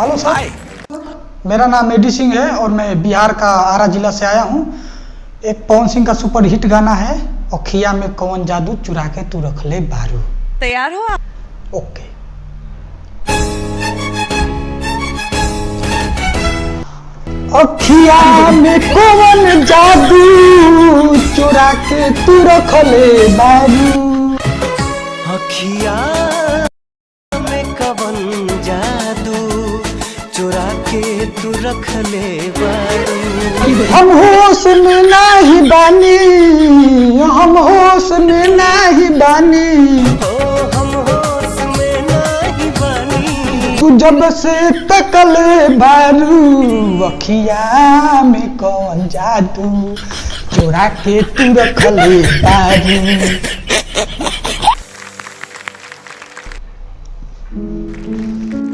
Hello sir, मेरा नाम AD Singh है और मैं बिहार का आरा जिला से आया हूँ। एक पवन सिंह का सुपर हिट गाना है, अखिया में कौन जादू चुरा के तू रख ले बारू। तैयार हो आप? ओके। अखिया में कौन जादू चुरा के तू रख ले बारू। अखिया में कवन जादू चुरा के तू रख ले बारू। हम होश में नहीं बानी, हम होश में नहीं बानी, हम होश में नहीं बानी। तू जब से तकले बारू। अखिया में कौन जादू चुरा के तू रख ले बारू।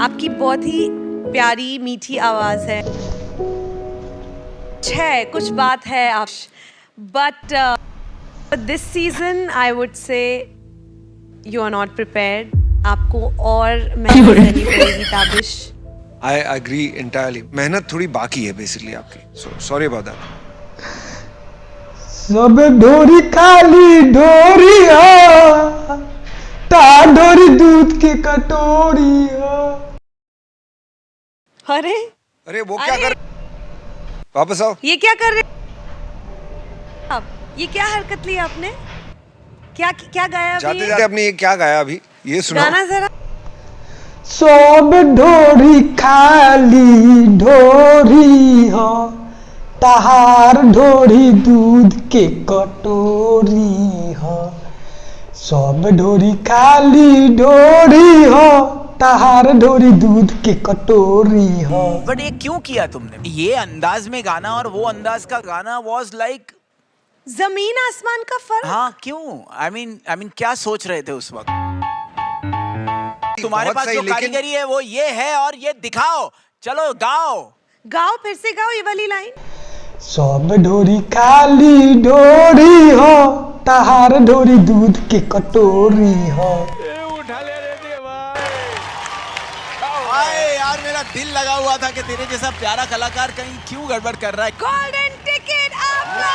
आपकी बहुत ही प्यारी मीठी आवाज है, कुछ बात है आप, but this season I would say you are not prepared. आपको और मेहनत करनी पड़ेगी ताबिश। I agree entirely. मेहनत थोड़ी बाकी है बेसिकली आपकी, so sorry about that. सब ढोरी खाली ढोरी हो, ता ढोरी दूध की कटोरी हो। अरे वो क्या कर, वापस आओ। ये क्या कर रहे आप? ये क्या हरकत ली आपने? क्या क्या गाया अभी? जाते जाते आपने ये क्या गाया अभी, ये सुनाओ। गाना जरा। सब ढोरी खाली ढोरी हो, तहार ढोरी दूध के कटोरी हो। सब ढोरी खाली ढोरी हो, तहार ढोरी दूध के कटोरी हो। बट ये क्यों किया तुमने? ये अंदाज में गाना और वो अंदाज का गाना वाज लाइक जमीन आसमान का फर्क। हाँ क्यों? आई मीन क्या सोच रहे थे उस वक्त? तुम्हारे बहुत पास सही, जो लेकिन कारीगरी है वो ये है और ये दिखाओ। चलो गाओ गाओ, फिर से गाओ ये वाली लाइन। सब ढोरी खाली ढोरी हो, तहार ढोरी दूध के कटोरी हो। आए यार, मेरा दिल लगा हुआ था कि तेरे जैसा प्यारा कलाकार कहीं क्यों गड़बड़ कर रहा है। गोल्डन टिकट आपका।